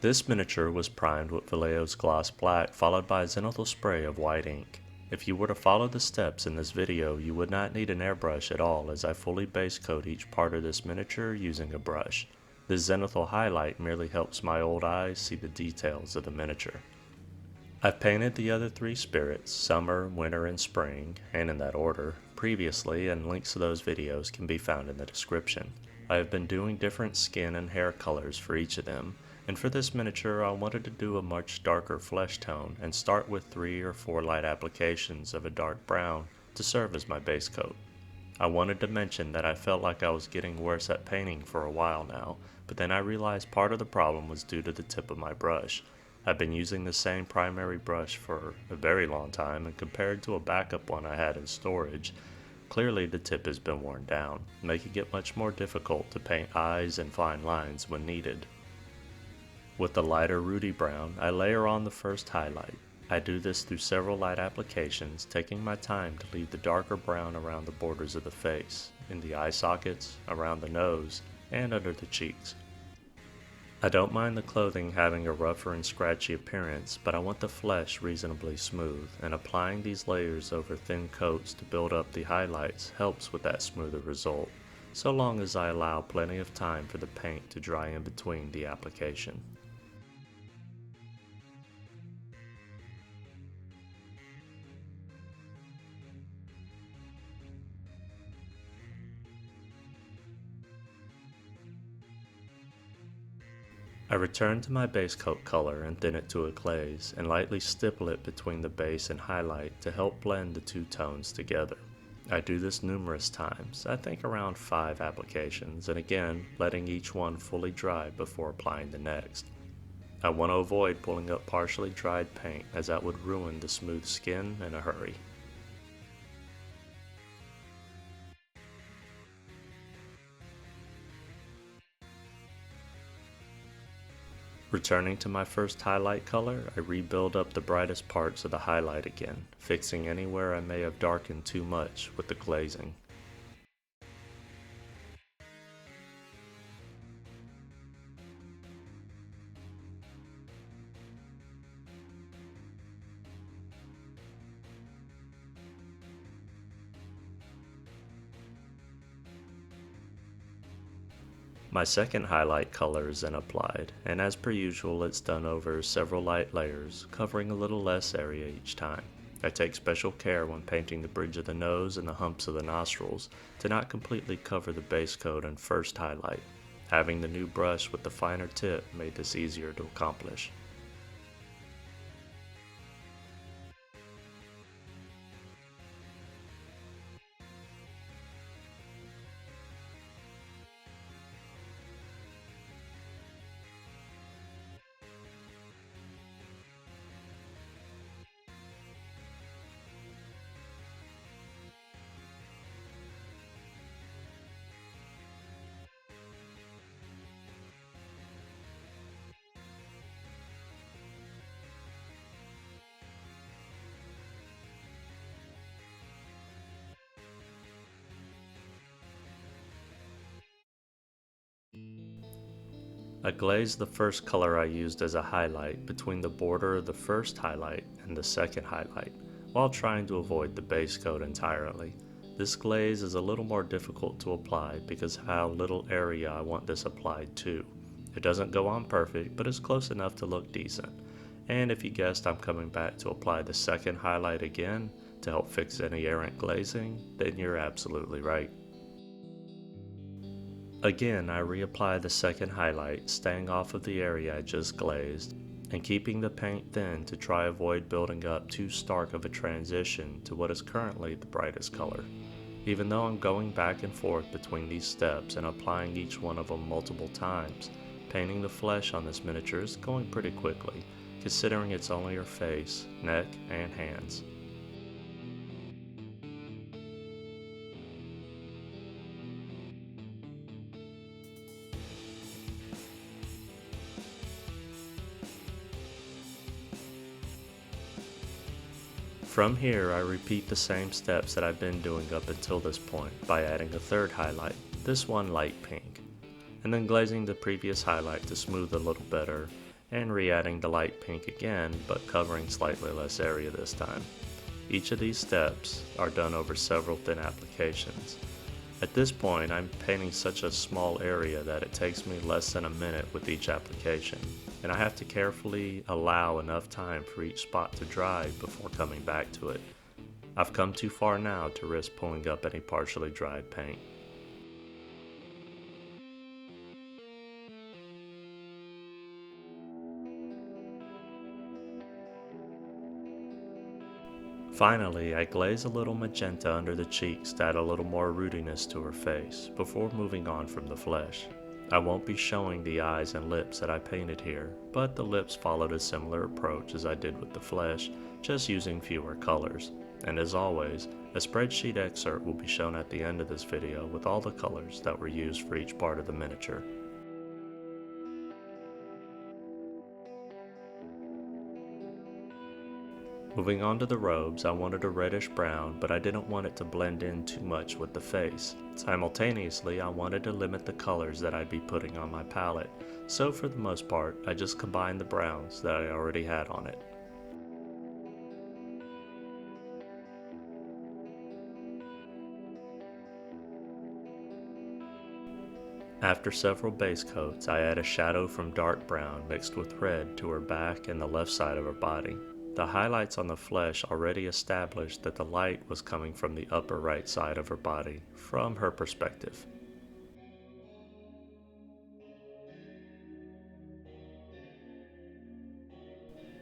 This miniature was primed with Vallejo's gloss black followed by a zenithal spray of white ink. If you were to follow the steps in this video, you would not need an airbrush at all, as I fully base coat each part of this miniature using a brush. This zenithal highlight merely helps my old eyes see the details of the miniature. I've painted the other three spirits, summer, winter, and spring, and in that order, previously, and links to those videos can be found in the description. I have been doing different skin and hair colors for each of them, and for this miniature I wanted to do a much darker flesh tone and start with 3 or 4 light applications of a dark brown to serve as my base coat. I wanted to mention that I felt like I was getting worse at painting for a while now, but then I realized part of the problem was due to the tip of my brush. I've been using the same primary brush for a very long time, and compared to a backup one I had in storage, clearly the tip has been worn down, making it much more difficult to paint eyes and fine lines when needed. With the lighter ruddy brown, I layer on the first highlight. I do this through several light applications, taking my time to leave the darker brown around the borders of the face, in the eye sockets, around the nose, and under the cheeks. I don't mind the clothing having a rougher and scratchy appearance, but I want the flesh reasonably smooth, and applying these layers over thin coats to build up the highlights helps with that smoother result, so long as I allow plenty of time for the paint to dry in between the application. I return to my base coat color and thin it to a glaze, and lightly stipple it between the base and highlight to help blend the two tones together. I do this numerous times, I think around 5 applications, and again letting each one fully dry before applying the next. I want to avoid pulling up partially dried paint, as that would ruin the smooth skin in a hurry. Returning to my first highlight color, I rebuild up the brightest parts of the highlight again, fixing anywhere I may have darkened too much with the glazing. My second highlight color is then applied, and as per usual it's done over several light layers, covering a little less area each time. I take special care when painting the bridge of the nose and the humps of the nostrils to not completely cover the base coat and first highlight. Having the new brush with the finer tip made this easier to accomplish. I glazed the first color I used as a highlight between the border of the first highlight and the second highlight, while trying to avoid the base coat entirely. This glaze is a little more difficult to apply because of how little area I want this applied to. It doesn't go on perfect, but it's close enough to look decent. And if you guessed I'm coming back to apply the second highlight again to help fix any errant glazing, then you're absolutely right. Again, I reapply the second highlight, staying off of the area I just glazed, and keeping the paint thin to try avoid building up too stark of a transition to what is currently the brightest color. Even though I'm going back and forth between these steps and applying each one of them multiple times, painting the flesh on this miniature is going pretty quickly, considering it's only her face, neck, and hands. From here, I repeat the same steps that I've been doing up until this point by adding a third highlight, this one light pink, and then glazing the previous highlight to smooth a little better, and re-adding the light pink again, but covering slightly less area this time. Each of these steps are done over several thin applications. At this point, I'm painting such a small area that it takes me less than a minute with each application, and I have to carefully allow enough time for each spot to dry before coming back to it. I've come too far now to risk pulling up any partially dried paint. Finally, I glaze a little magenta under the cheeks to add a little more rootiness to her face, before moving on from the flesh. I won't be showing the eyes and lips that I painted here, but the lips followed a similar approach as I did with the flesh, just using fewer colors. And as always, a spreadsheet excerpt will be shown at the end of this video with all the colors that were used for each part of the miniature. Moving on to the robes, I wanted a reddish brown, but I didn't want it to blend in too much with the face. Simultaneously, I wanted to limit the colors that I'd be putting on my palette, so for the most part, I just combined the browns that I already had on it. After several base coats, I add a shadow from dark brown mixed with red to her back and the left side of her body. The highlights on the flesh already established that the light was coming from the upper right side of her body, from her perspective.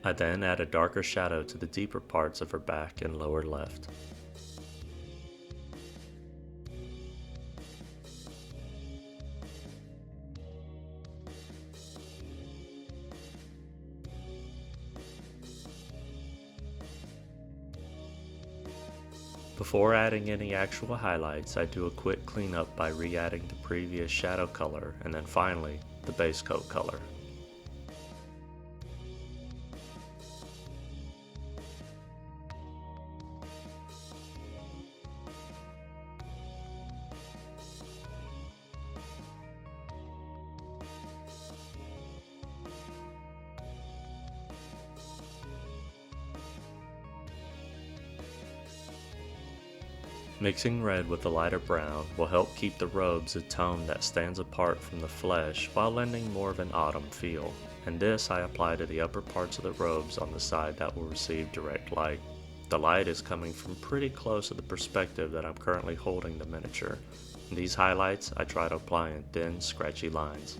I then add a darker shadow to the deeper parts of her back and lower left. Before adding any actual highlights, I do a quick cleanup by re-adding the previous shadow color and then finally the base coat color. Mixing red with the lighter brown will help keep the robes a tone that stands apart from the flesh while lending more of an autumn feel, and this I apply to the upper parts of the robes on the side that will receive direct light. The light is coming from pretty close to the perspective that I'm currently holding the miniature. In these highlights I try to apply in thin, scratchy lines.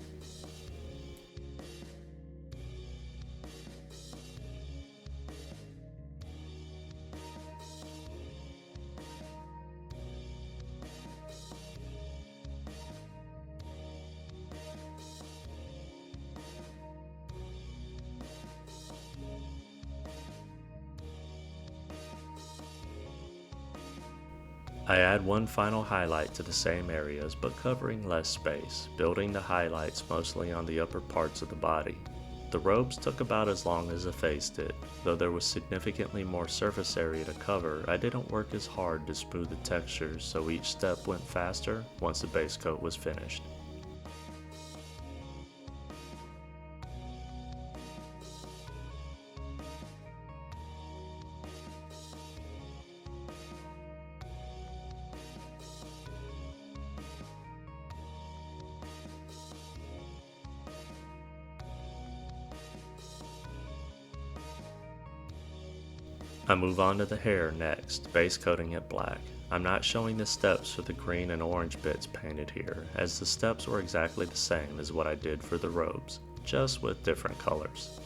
I add one final highlight to the same areas but covering less space, building the highlights mostly on the upper parts of the body. The robes took about as long as the face did. Though there was significantly more surface area to cover, I didn't work as hard to smooth the textures, so each step went faster once the base coat was finished. I move on to the hair next, base coating it black. I'm not showing the steps for the green and orange bits painted here, as the steps were exactly the same as what I did for the robes, just with different colors.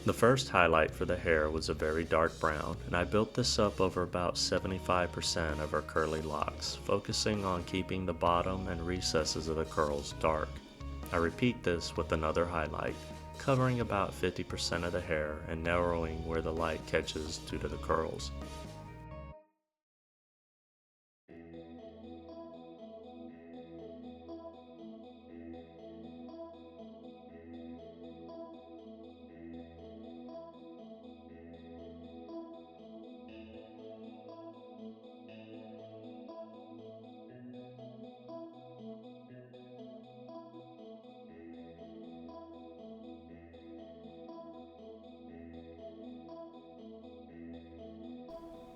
The first highlight for the hair was a very dark brown, and I built this up over about 75% of her curly locks, focusing on keeping the bottom and recesses of the curls dark. I repeat this with another highlight, covering about 50% of the hair and narrowing where the light catches due to the curls.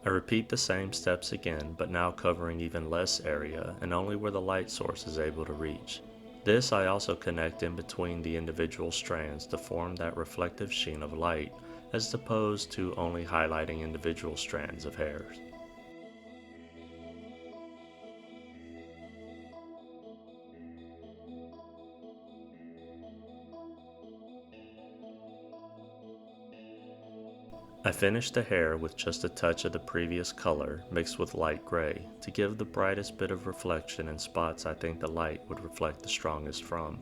I repeat the same steps again, but now covering even less area and only where the light source is able to reach. This I also connect in between the individual strands to form that reflective sheen of light, as opposed to only highlighting individual strands of hairs. I finished the hair with just a touch of the previous color mixed with light gray to give the brightest bit of reflection in spots I think the light would reflect the strongest from.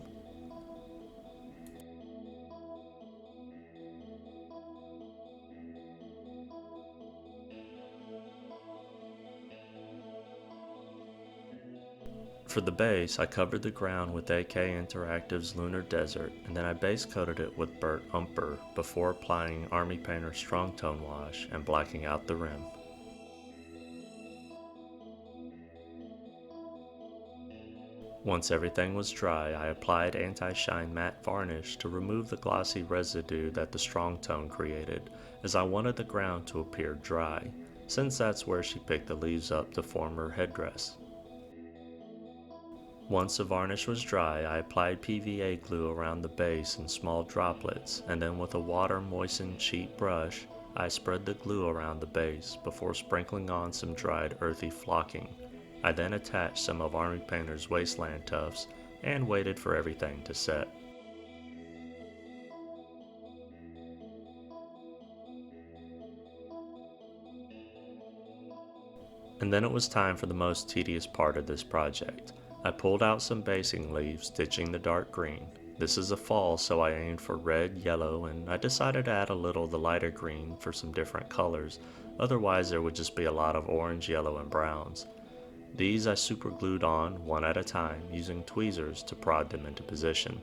For the base, I covered the ground with AK Interactive's Lunar Desert, and then I base coated it with burnt umber before applying Army Painter Strong Tone Wash and blacking out the rim. Once everything was dry, I applied anti-shine matte varnish to remove the glossy residue that the strong tone created, as I wanted the ground to appear dry, since that's where she picked the leaves up to form her headdress. Once the varnish was dry, I applied PVA glue around the base in small droplets, and then with a water-moistened cheap brush, I spread the glue around the base before sprinkling on some dried earthy flocking. I then attached some of Army Painter's Wasteland tufts and waited for everything to set. And then it was time for the most tedious part of this project. I pulled out some basing leaves, stitching the dark green. This is a fall, so I aimed for red, yellow, and I decided to add a little of the lighter green for some different colors. Otherwise there would just be a lot of orange, yellow, and browns. These I super glued on one at a time using tweezers to prod them into position.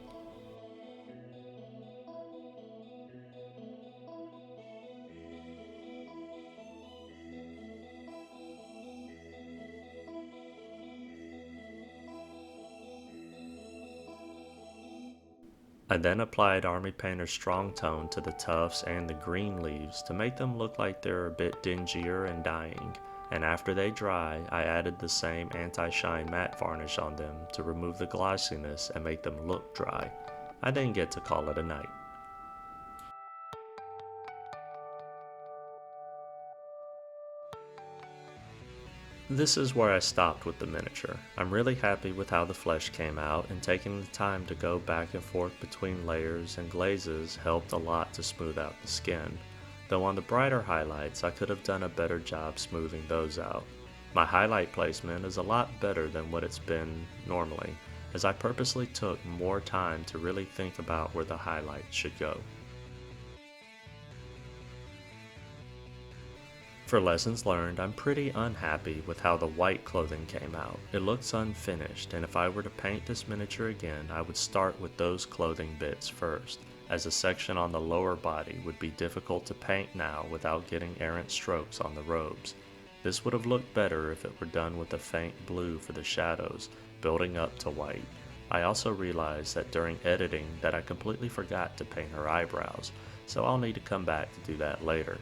I then applied Army Painter's Strong Tone to the tufts and the green leaves to make them look like they're a bit dingier and dying, and after they dry, I added the same anti-shine matte varnish on them to remove the glossiness and make them look dry. I then get to call it a night. This is where I stopped with the miniature. I'm really happy with how the flesh came out, and taking the time to go back and forth between layers and glazes helped a lot to smooth out the skin. Though on the brighter highlights I could have done a better job smoothing those out. My highlight placement is a lot better than what it's been normally, as I purposely took more time to really think about where the highlights should go. For lessons learned, I'm pretty unhappy with how the white clothing came out. It looks unfinished, and if I were to paint this miniature again, I would start with those clothing bits first, as the section on the lower body would be difficult to paint now without getting errant strokes on the robes. This would have looked better if it were done with a faint blue for the shadows, building up to white. I also realized that during editing that I completely forgot to paint her eyebrows, so I'll need to come back to do that later.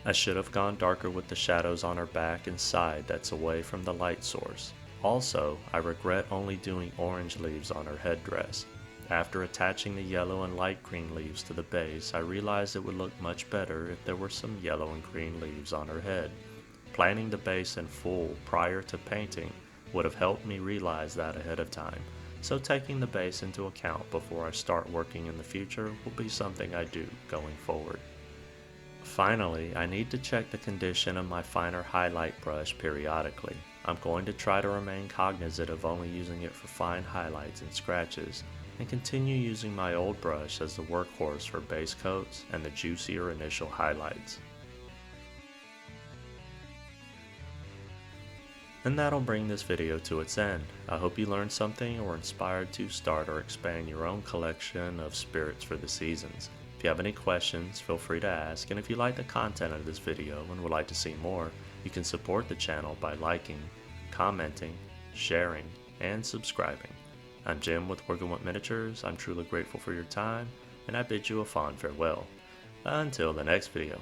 I should have gone darker with the shadows on her back and side that's away from the light source. Also, I regret only doing orange leaves on her headdress. After attaching the yellow and light green leaves to the base, I realized it would look much better if there were some yellow and green leaves on her head. Planning the base in full prior to painting would have helped me realize that ahead of time, so taking the base into account before I start working in the future will be something I do going forward. Finally, I need to check the condition of my finer highlight brush periodically. I'm going to try to remain cognizant of only using it for fine highlights and scratches, and continue using my old brush as the workhorse for base coats and the juicier initial highlights. And that'll bring this video to its end. I hope you learned something or were inspired to start or expand your own collection of spirits for the seasons. If you have any questions, feel free to ask, and if you like the content of this video and would like to see more, you can support the channel by liking, commenting, sharing, and subscribing. I'm Jim with Working with Miniatures. I'm truly grateful for your time, and I bid you a fond farewell. Until the next video.